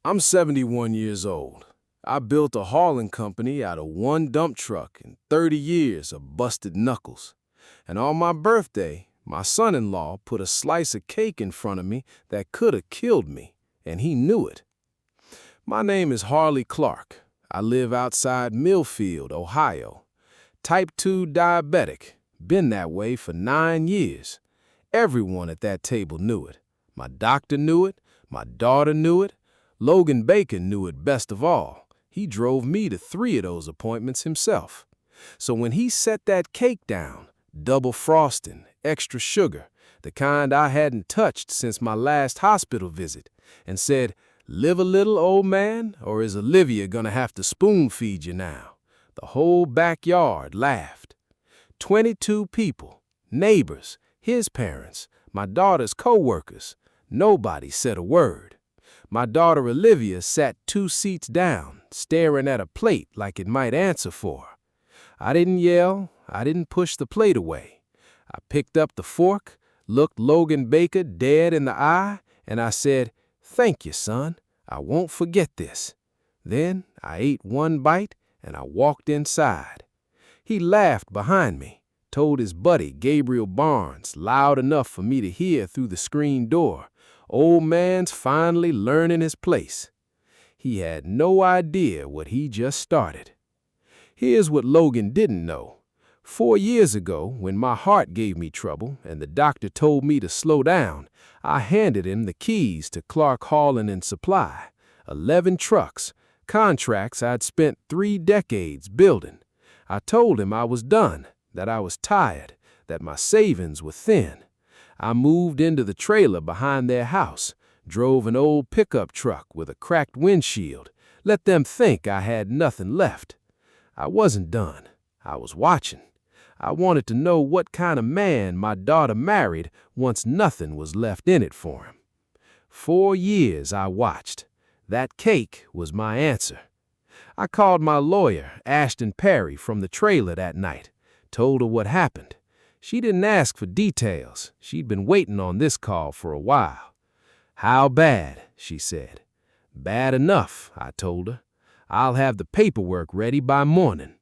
I'm 71 years old. I built a hauling company out of one dump truck in 30 years of busted knuckles. And on my birthday, my son-in-law put a slice of cake in front of me that could have killed me, and he knew it. My name is Harley Clarke. I live outside Millfield, Ohio. Type 2 diabetic. Been that way for 9 years. Everyone at that table knew it. My doctor knew it. My daughter knew it. Logan Baker knew it best of all. He drove me to 3 of those appointments himself. So when he set that cake down, double frosting, extra sugar, the kind I hadn't touched since my last hospital visit, and said, "Live a little, old man, or is Olivia gonna have to spoon-feed you now?" The whole backyard laughed. 22 people, neighbors, his parents, my daughter's co-workers. Nobody said a word. My daughter Olivia sat 2 seats down, staring at a plate like it might answer for her. I didn't yell. I didn't push the plate away. I picked up the fork, looked Logan Baker dead in the eye, and I said, "Thank you, son. I won't forget this." Then I ate 1 bite, and I walked inside. He laughed behind me, told his buddy Gabriel Barnes, loud enough for me to hear through the screen door, "Old man's finally learning his place." He had no idea what he just started. Here's what Logan didn't know. 4 years ago, when my heart gave me trouble and the doctor told me to slow down, I handed him the keys to Clarke Hauling and Supply, 11 trucks, contracts I'd spent 3 decades building. I told him I was done, that I was tired, that my savings were thin. I moved into the trailer behind their house, drove an old pickup truck with a cracked windshield, let them think I had nothing left. I wasn't done. I was watching. I wanted to know what kind of man my daughter married once nothing was left in it for him. 4 years I watched. That cake was my answer. I called my lawyer, Ashton Perry, from the trailer that night, told her what happened. She didn't ask for details. She'd been waiting on this call for a while. "How bad?" she said. "Bad enough," I told her. "I'll have the paperwork ready by morning."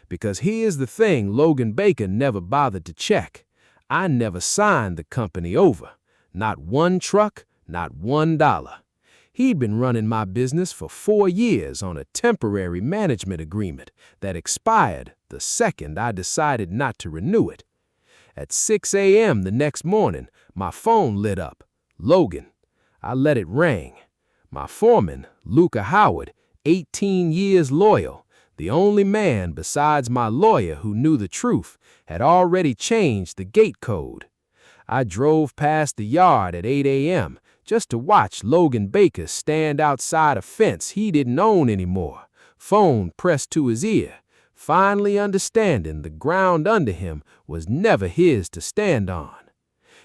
Because here's the thing Logan Baker never bothered to check. I never signed the company over. Not 1 truck, not $1. He'd been running my business for 4 years on a temporary management agreement that expired the second I decided not to renew it. At 6 a.m. the next morning, my phone lit up. Logan. I let it ring. My foreman, Luca Howard, 18 years loyal, the only man besides my lawyer who knew the truth, had already changed the gate code. I drove past the yard at 8 a.m. just to watch Logan Baker stand outside a fence he didn't own anymore, phone pressed to his ear, finally understanding the ground under him was never his to stand on.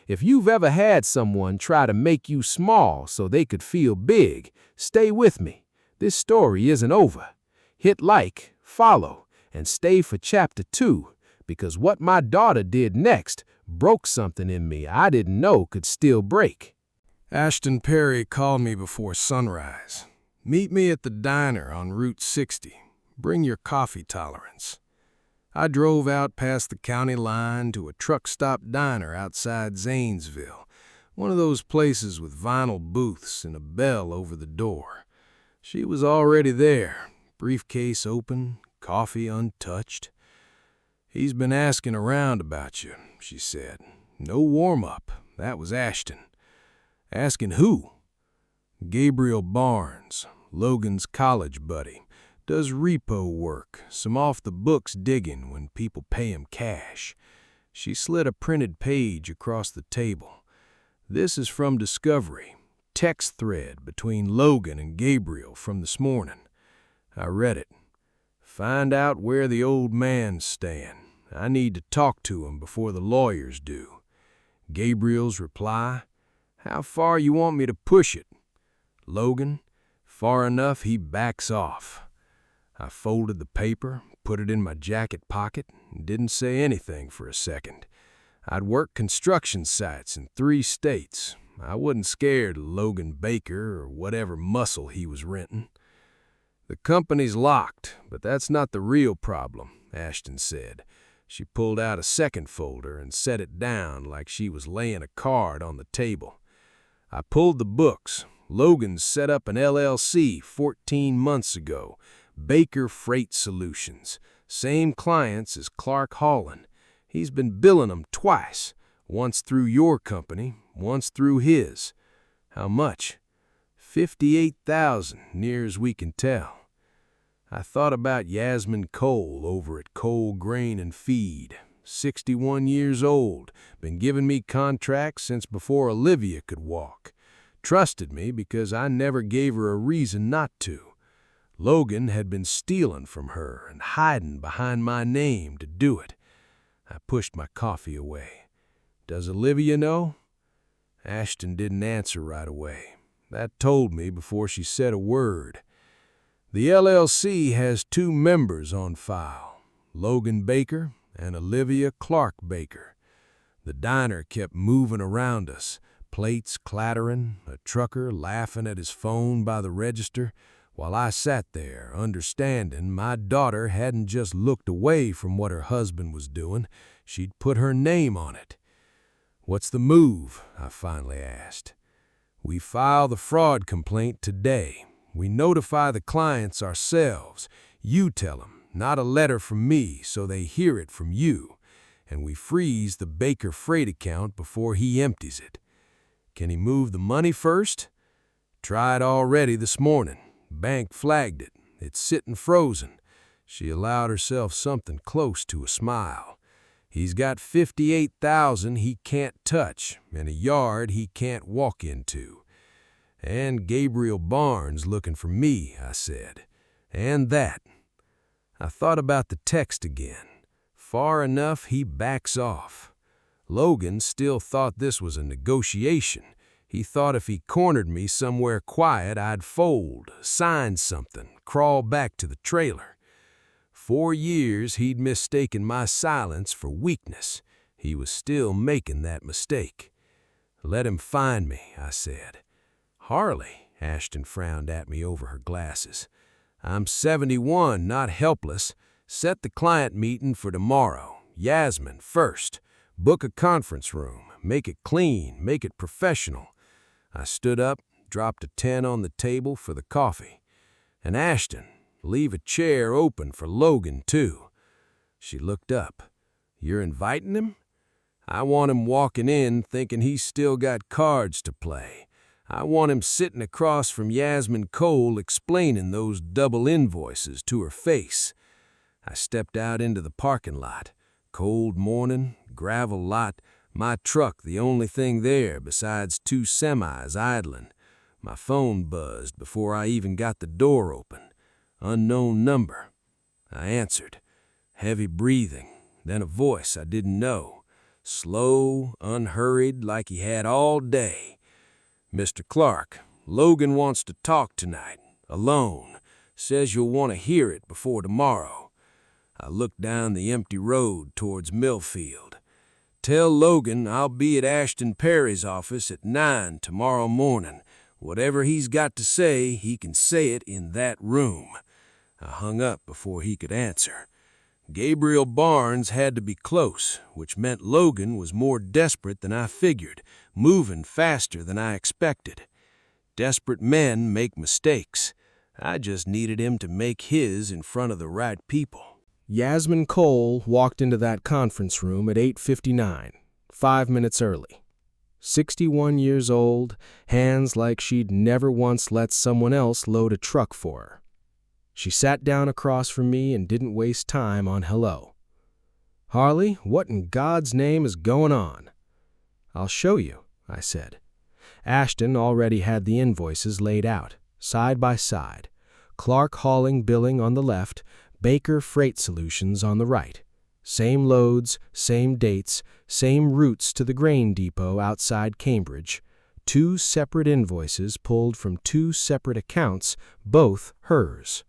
If you've ever had someone try to make you small so they could feel big, stay with me. This story isn't over. Hit like, follow, and stay for chapter 2, because what my daughter did next broke something in me I didn't know could still break. Ashton Perry called me before sunrise. "Meet me at the diner on Route 60. Bring your coffee tolerance." I drove out past the county line to a truck stop diner outside Zanesville, one of those places with vinyl booths and a bell over the door. She was already there, briefcase open, coffee untouched. "He's been asking around about you," she said. "No warm-up. That was Ashton." "Asking who?" "Gabriel Barnes, Logan's college buddy. Does repo work, some off-the-books digging when people pay him cash." She slid a printed page across the table. "This is from Discovery, text thread between Logan and Gabriel from this morning." I read it. "Find out where the old man's staying. I need to talk to him before the lawyers do." Gabriel's reply, "How far you want me to push it?" Logan, "Far enough he backs off." I folded the paper, put it in my jacket pocket, and didn't say anything for a second. I'd worked construction sites in 3 states. I wasn't scared of Logan Baker or whatever muscle he was renting. "The company's locked, but that's not the real problem," Ashton said. She pulled out a second folder and set it down like she was laying a card on the table. I pulled the books. Logan set up an LLC 14 months ago, Baker Freight Solutions. Same clients as Clarke Hauling. He's been billing them twice, once through your company, once through his. How much? $58,000, near as we can tell. I thought about Yasmin Cole over at Cole Grain and Feed. 61 years old, been giving me contracts since before Olivia could walk. Trusted me because I never gave her a reason not to. Logan had been stealing from her and hiding behind my name to do it. I pushed my coffee away. "Does Olivia know?" Ashton didn't answer right away. That told me before she said a word. "The LLC has 2 members on file, Logan Baker and Olivia Clarke Baker." The diner kept moving around us, plates clattering, a trucker laughing at his phone by the register, while I sat there, understanding my daughter hadn't just looked away from what her husband was doing, she'd put her name on it. "What's the move?" I finally asked. "We file the fraud complaint today. We notify the clients ourselves. You tell them, not a letter from me, so they hear it from you. And we freeze the Baker Freight account before he empties it. Can he move the money first?" "Tried already this morning. Bank flagged it. It's sitting frozen." She allowed herself something close to a smile. "He's got $58,000 he can't touch, and a yard he can't walk into." "And Gabriel Barnes looking for me," I said. "And that." I thought about the text again. Far enough, he backs off. Logan still thought this was a negotiation. He thought if he cornered me somewhere quiet, I'd fold, sign something, crawl back to the trailer. 4 years he'd mistaken my silence for weakness. He was still making that mistake. "Let him find me," I said. "Harley," Ashton frowned at me over her glasses. "I'm 71, not helpless. Set the client meeting for tomorrow. Yasmin first. Book a conference room. Make it clean. Make it professional." I stood up, dropped a 10 on the table for the coffee. "And Ashton, leave a chair open for Logan, too." She looked up. "You're inviting him?" "I want him walking in thinking he's still got cards to play. I want him sitting across from Yasmin Cole explaining those double invoices to her face." I stepped out into the parking lot. Cold morning, gravel lot, my truck the only thing there besides 2 semis idling. My phone buzzed before I even got the door open. Unknown number. I answered. Heavy breathing, then a voice I didn't know. Slow, unhurried, like he had all day. "Mr. Clarke, Logan wants to talk tonight, alone. Says you'll want to hear it before tomorrow." I looked down the empty road towards Millfield. "Tell Logan I'll be at Ashton Perry's office at 9 tomorrow morning. Whatever he's got to say, he can say it in that room." I hung up before he could answer. Gabriel Barnes had to be close, which meant Logan was more desperate than I figured, moving faster than I expected. Desperate men make mistakes. I just needed him to make his in front of the right people. Yasmin Cole walked into that conference room at 8:59, 5 minutes early. 61 years old, hands like she'd never once let someone else load a truck for her. She sat down across from me and didn't waste time on hello. "Harley, what in God's name is going on?" "I'll show you," I said. Ashton already had the invoices laid out, side by side. Clarke Hauling billing on the left, Baker Freight Solutions on the right. Same loads, same dates, same routes to the grain depot outside Cambridge. 2 separate invoices pulled from 2 separate accounts, both hers.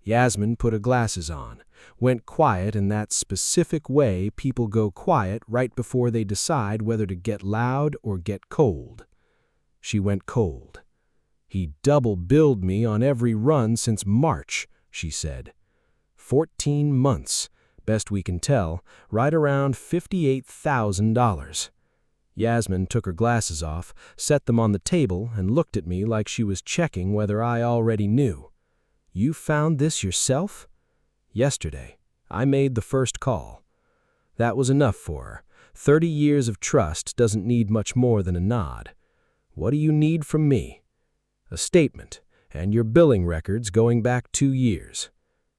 Yasmin put her glasses on, went quiet in that specific way people go quiet right before they decide whether to get loud or get cold. She went cold. "He double-billed me on every run since March," she said. 14 months, best we can tell, right around $58,000. Yasmin took her glasses off, set them on the table, and looked at me like she was checking whether I already knew. "You found this yourself?" "Yesterday. I made the first call." That was enough for her. 30 years of trust doesn't need much more than a nod. "What do you need from me?" "A statement, and your billing records going back 2 years.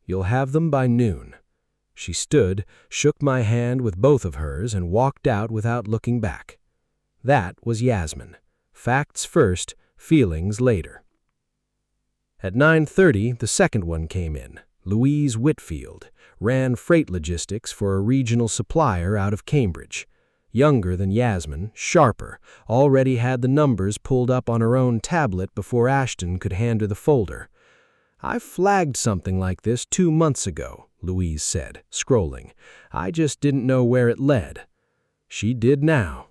You'll have them by noon." She stood, shook my hand with both of hers, and walked out without looking back. That was Yasmin. Facts first, feelings later. At 9:30, the second one came in. Louise Whitfield ran freight logistics for a regional supplier out of Cambridge. Younger than Yasmin, sharper, already had the numbers pulled up on her own tablet before Ashton could hand her the folder. "I flagged something like this 2 months ago," Louise said, scrolling. "I just didn't know where it led." She did now.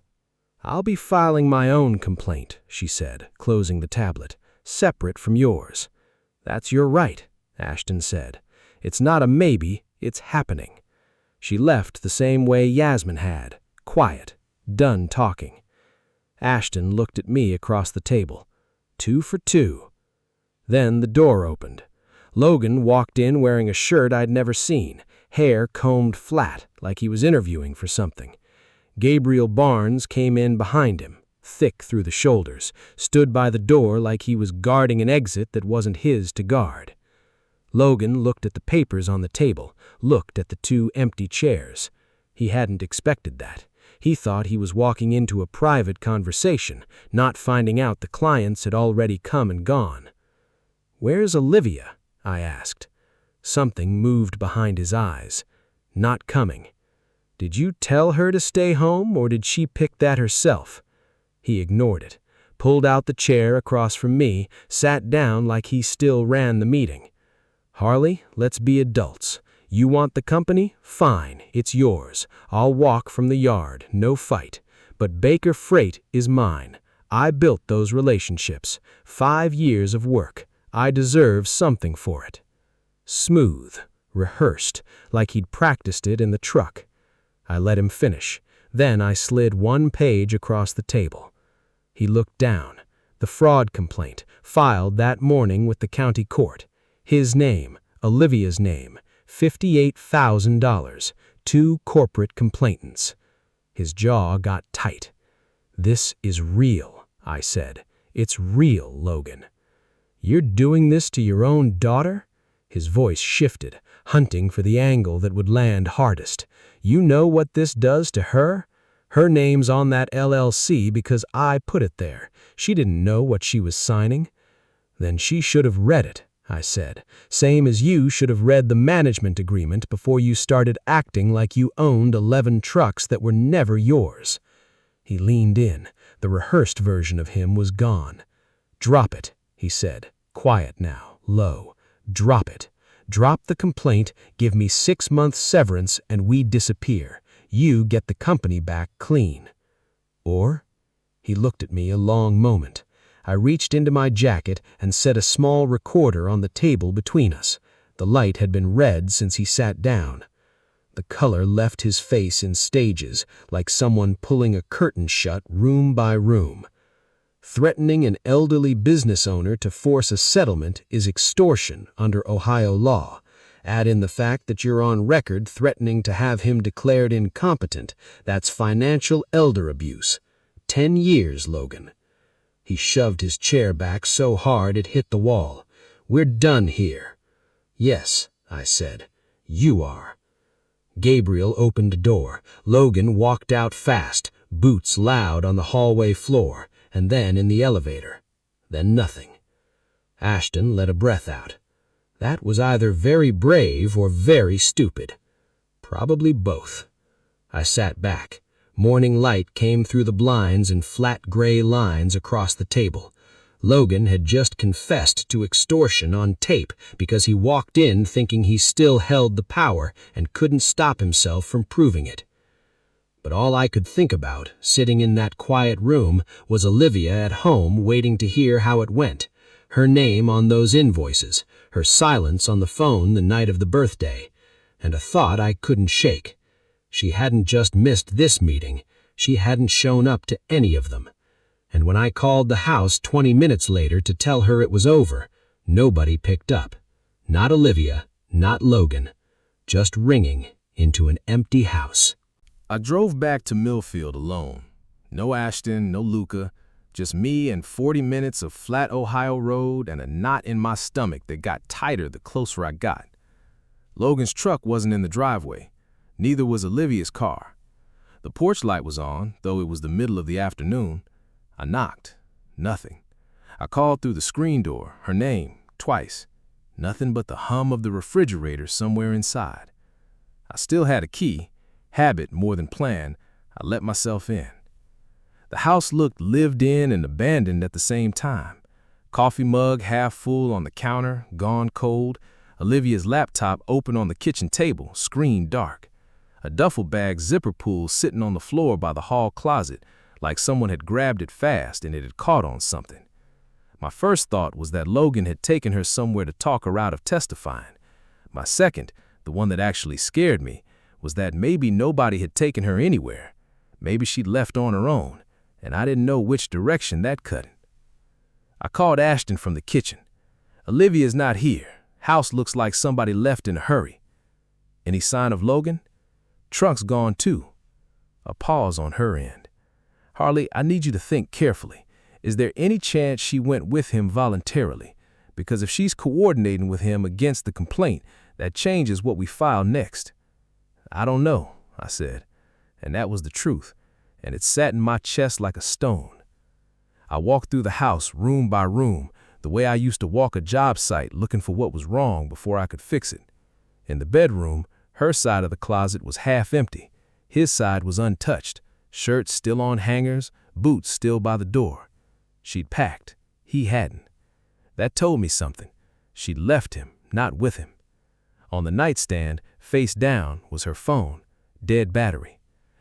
"I'll be filing my own complaint," she said, closing the tablet, "separate from yours." "That's your right," Ashton said. "It's not a maybe, it's happening." She left the same way Yasmin had, quiet, done talking. Ashton looked at me across the table. 2 for 2. Then the door opened. Logan walked in wearing a shirt I'd never seen, hair combed flat like he was interviewing for something. Gabriel Barnes came in behind him, thick through the shoulders, stood by the door like he was guarding an exit that wasn't his to guard. Logan looked at the papers on the table, looked at the 2 empty chairs. He hadn't expected that. He thought he was walking into a private conversation, not finding out the clients had already come and gone. "Where's Olivia?" I asked. Something moved behind his eyes. "Not coming." "Did you tell her to stay home, or did she pick that herself?" He ignored it, pulled out the chair across from me, sat down like he still ran the meeting. "Harley, let's be adults. You want the company? Fine, it's yours. I'll walk from the yard, no fight. But Baker Freight is mine. I built those relationships. 5 years of work. I deserve something for it." Smooth, rehearsed, like he'd practiced it in the truck. I let him finish. Then I slid 1 page across the table. He looked down. The fraud complaint, filed that morning with the county court. His name, Olivia's name, $58,000, 2 corporate complainants. His jaw got tight. "This is real," I said. "It's real, Logan." "You're doing this to your own daughter?" His voice shifted, hunting for the angle that would land hardest. "You know what this does to her? Her name's on that LLC because I put it there. She didn't know what she was signing." "Then she should have read it," I said. "Same as you should have read the management agreement before you started acting like you owned 11 trucks that were never yours." He leaned in. The rehearsed version of him was gone. "Drop it," he said, quiet now, low. "Drop it. Drop the complaint, give me 6 months severance, and we disappear. You get the company back clean. Or?" He looked at me a long moment. I reached into my jacket and set a small recorder on the table between us. The light had been red since he sat down. The color left his face in stages, like someone pulling a curtain shut room by room. Threatening an elderly business owner to force a settlement is extortion under Ohio law. Add in the fact that you're on record threatening to have him declared incompetent. That's financial elder abuse. 10 years, Logan. He shoved his chair back so hard it hit the wall. "We're done here." "Yes," I said. "You are." Gabriel opened a door. Logan walked out fast, boots loud on the hallway floor, and then in the elevator. Then nothing. Ashton let a breath out. That was either very brave or very stupid. Probably both. I sat back. Morning light came through the blinds in flat gray lines across the table. Logan had just confessed to extortion on tape because he walked in thinking he still held the power and couldn't stop himself from proving it. But all I could think about, sitting in that quiet room, was Olivia at home waiting to hear how it went. Her name on those invoices, her silence on the phone the night of the birthday, and a thought I couldn't shake. She hadn't just missed this meeting, she hadn't shown up to any of them. And when I called the house 20 minutes later to tell her it was over, nobody picked up. Not Olivia, not Logan. Just ringing into an empty house. I drove back to Millfield alone. No Ashton, no Luca, just me and 40 minutes of flat Ohio road and a knot in my stomach that got tighter the closer I got. Logan's truck wasn't in the driveway. Neither was Olivia's car. The porch light was on, though it was the middle of the afternoon. I knocked. Nothing. I called through the screen door, her name, twice. Nothing but the hum of the refrigerator somewhere inside. I still had a key. Habit more than plan. I let myself in. The house looked lived in and abandoned at the same time. Coffee mug half full on the counter, gone cold. Olivia's laptop open on the kitchen table, screen dark. A duffel bag zipper pull sitting on the floor by the hall closet, like someone had grabbed it fast and it had caught on something. My first thought was that Logan had taken her somewhere to talk her out of testifying. My second, the one that actually scared me, was that maybe nobody had taken her anywhere. Maybe she'd left on her own, and I didn't know which direction that cut. I called Ashton from the kitchen. Olivia's not here. House looks like somebody left in a hurry. Any sign of Logan? Trunk's gone too. A pause on her end. Harley, I need you to think carefully. Is there any chance she went with him voluntarily? Because if she's coordinating with him against the complaint, that changes what we file next. I don't know, I said, and that was the truth, and it sat in my chest like a stone. I walked through the house, room by room, the way I used to walk a job site looking for what was wrong before I could fix it. In the bedroom, her side of the closet was half empty. His side was untouched, shirts still on hangers, boots still by the door. She'd packed. He hadn't. That told me something. She'd left him, not with him. On the nightstand, face down, was her phone, dead battery.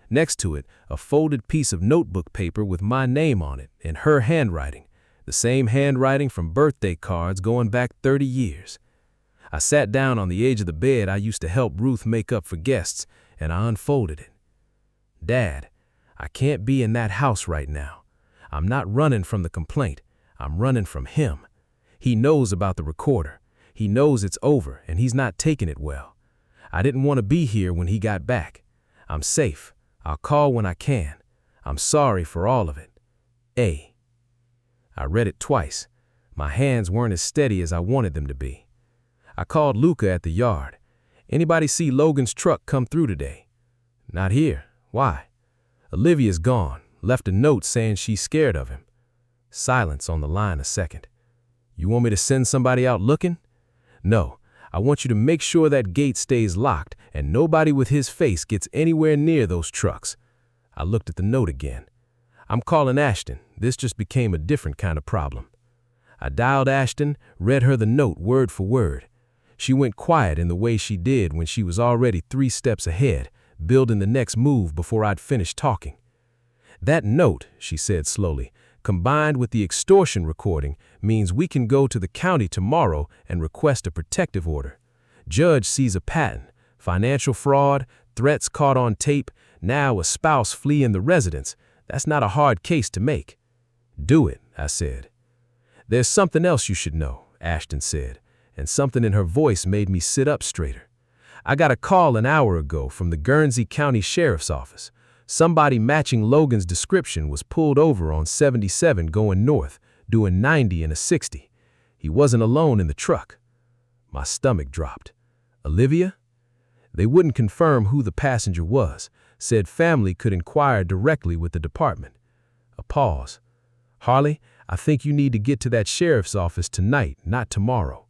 Next to it, a folded piece of notebook paper with my name on it in her handwriting, the same handwriting from birthday cards going back 30 years. I sat down on the edge of the bed I used to help Ruth make up for guests, and I unfolded it. Dad, I can't be in that house right now. I'm not running from the complaint. I'm running from him. He knows about the recorder. He knows it's over, and he's not taking it well. I didn't want to be here when he got back. I'm safe. I'll call when I can. I'm sorry for all of it. A. I read it twice. My hands weren't as steady as I wanted them to be. I called Luca at the yard. Anybody see Logan's truck come through today? Not here. Why? Olivia's gone. Left a note saying she's scared of him. Silence on the line a second. You want me to send somebody out looking? No, I want you to make sure that gate stays locked and nobody with his face gets anywhere near those trucks. I looked at the note again. I'm calling Ashton. This just became a different kind of problem. I dialed Ashton, read her the note word for word. She went quiet in the way she did when she was already 3 steps ahead, building the next move before I'd finished talking. That note, she said slowly, combined with the extortion recording, means we can go to the county tomorrow and request a protective order. Judge sees a pattern, financial fraud, threats caught on tape, now a spouse fleeing the residence. That's not a hard case to make. Do it, I said. There's something else you should know, Ashton said, and something in her voice made me sit up straighter. I got a call an hour ago from the Guernsey County Sheriff's Office. Somebody matching Logan's description was pulled over on 77 going north, doing 90 in a 60. He wasn't alone in the truck. My stomach dropped. Olivia? They wouldn't confirm who the passenger was, said family could inquire directly with the department. A pause. Harley, I think you need to get to that sheriff's office tonight, not tomorrow.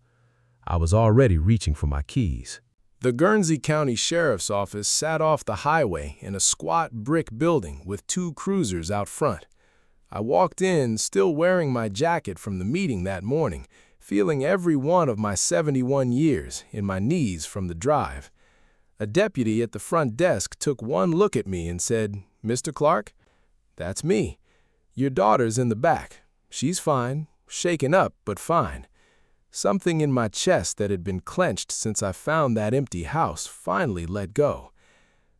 I was already reaching for my keys. The Guernsey County Sheriff's Office sat off the highway in a squat brick building with 2 cruisers out front. I walked in, still wearing my jacket from the meeting that morning, feeling every one of my 71 years in my knees from the drive. A deputy at the front desk took one look at me and said, "Mr. Clarke, that's me. Your daughter's in the back. She's fine, shaken up, but fine." Something in my chest that had been clenched since I found that empty house finally let go.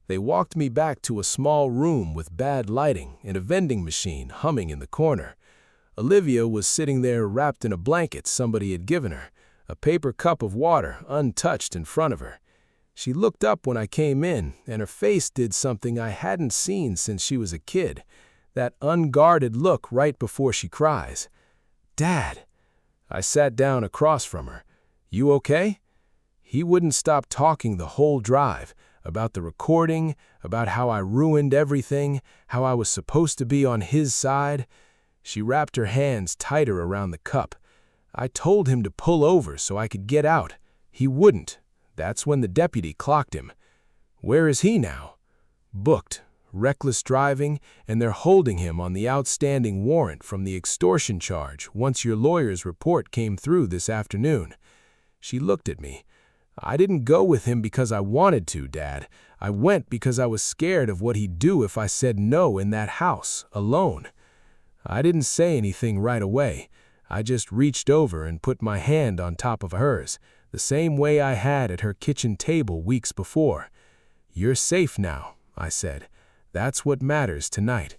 They walked me back to a small room with bad lighting and a vending machine humming in the corner. Olivia was sitting there wrapped in a blanket somebody had given her, a paper cup of water untouched in front of her. She looked up when I came in, and her face did something I hadn't seen since she was a kid, that unguarded look right before she cries. "Dad!" I sat down across from her. "You okay?" He wouldn't stop talking the whole drive, about the recording, about how I ruined everything, how I was supposed to be on his side. She wrapped her hands tighter around the cup. I told him to pull over so I could get out. He wouldn't. That's when the deputy clocked him. Where is he now? Booked, reckless driving, and they're holding him on the outstanding warrant from the extortion charge once your lawyer's report came through this afternoon. She looked at me. "I didn't go with him because I wanted to, Dad. I went because I was scared of what he'd do if I said no in that house, alone." I didn't say anything right away. I just reached over and put my hand on top of hers, the same way I had at her kitchen table weeks before. "You're safe now," I said. "That's what matters tonight."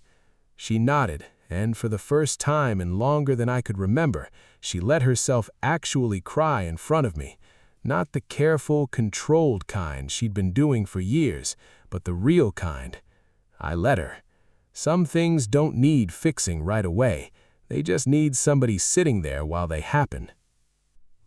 She nodded, and for the first time in longer than I could remember, she let herself actually cry in front of me. Not the careful, controlled kind she'd been doing for years, but the real kind. I let her. Some things don't need fixing right away. They just need somebody sitting there while they happen.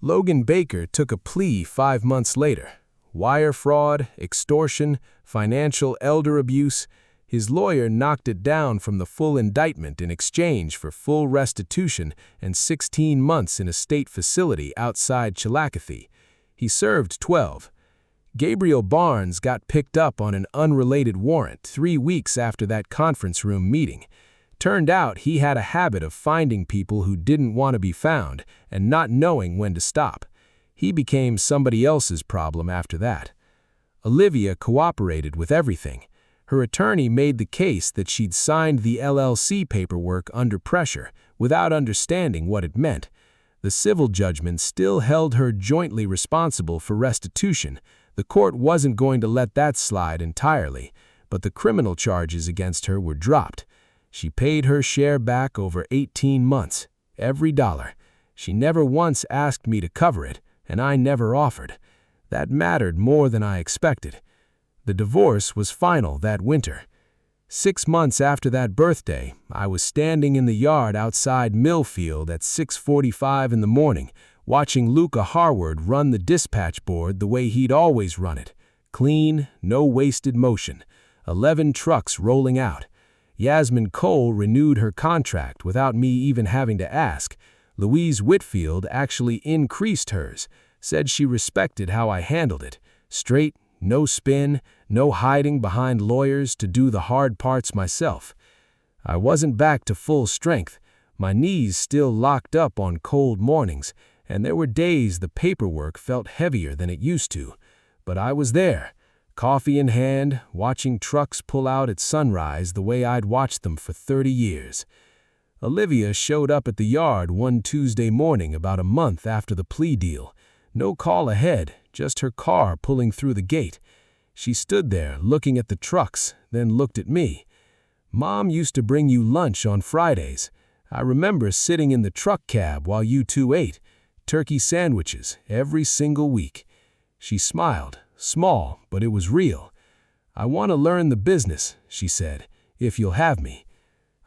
Logan Baker took a plea 5 months later. Wire fraud, extortion, financial elder abuse. His lawyer knocked it down from the full indictment in exchange for full restitution and 16 months in a state facility outside Chillicothe. He served 12. Gabriel Barnes got picked up on an unrelated warrant 3 weeks after that conference room meeting. Turned out he had a habit of finding people who didn't want to be found and not knowing when to stop. He became somebody else's problem after that. Olivia cooperated with everything. Her attorney made the case that she'd signed the LLC paperwork under pressure without understanding what it meant. The civil judgment still held her jointly responsible for restitution. The court wasn't going to let that slide entirely, but the criminal charges against her were dropped. She paid her share back over 18 months, every dollar. She never once asked me to cover it, and I never offered. That mattered more than I expected. The divorce was final that winter. 6 months after that birthday, I was standing in the yard outside Millfield at 6:45 in the morning, watching Luca Harward run the dispatch board the way he'd always run it. Clean, no wasted motion. 11 trucks rolling out. Yasmin Cole renewed her contract without me even having to ask. Louise Whitfield actually increased hers, said she respected how I handled it. Straight, no spin, no hiding behind lawyers to do the hard parts myself. I wasn't back to full strength. My knees still locked up on cold mornings, and there were days the paperwork felt heavier than it used to. But I was there, coffee in hand, watching trucks pull out at sunrise the way I'd watched them for 30 years. Olivia showed up at the yard one Tuesday morning about a month after the plea deal. No call ahead, just her car pulling through the gate. She stood there looking at the trucks, then looked at me. "Mom used to bring you lunch on Fridays. I remember sitting in the truck cab while you two ate. Turkey sandwiches every single week." She smiled, small, but it was real. "I want to learn the business," she said, "if you'll have me."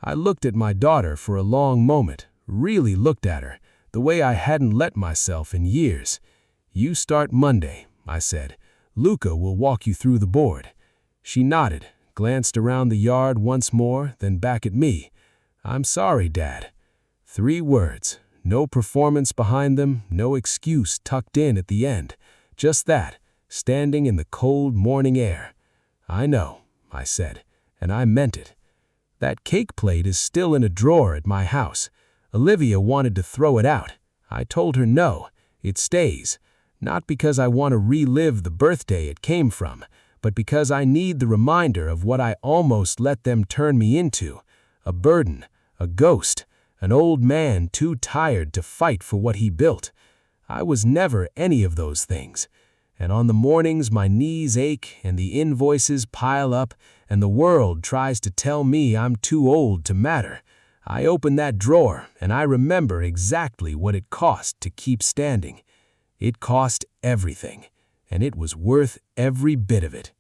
I looked at my daughter for a long moment, really looked at her, the way I hadn't let myself in years. "You start Monday," I said. "Luca will walk you through the board." She nodded, glanced around the yard once more, then back at me. "I'm sorry, Dad." 3 words, no performance behind them, no excuse tucked in at the end. Just that, standing in the cold morning air. "I know," I said, and I meant it. That cake plate is still in a drawer at my house. Olivia wanted to throw it out. I told her no, it stays. Not because I want to relive the birthday it came from, but because I need the reminder of what I almost let them turn me into: a burden, a ghost, an old man too tired to fight for what he built. I was never any of those things. And on the mornings my knees ache and the invoices pile up and the world tries to tell me I'm too old to matter, I open that drawer and I remember exactly what it cost to keep standing. It cost everything, and it was worth every bit of it.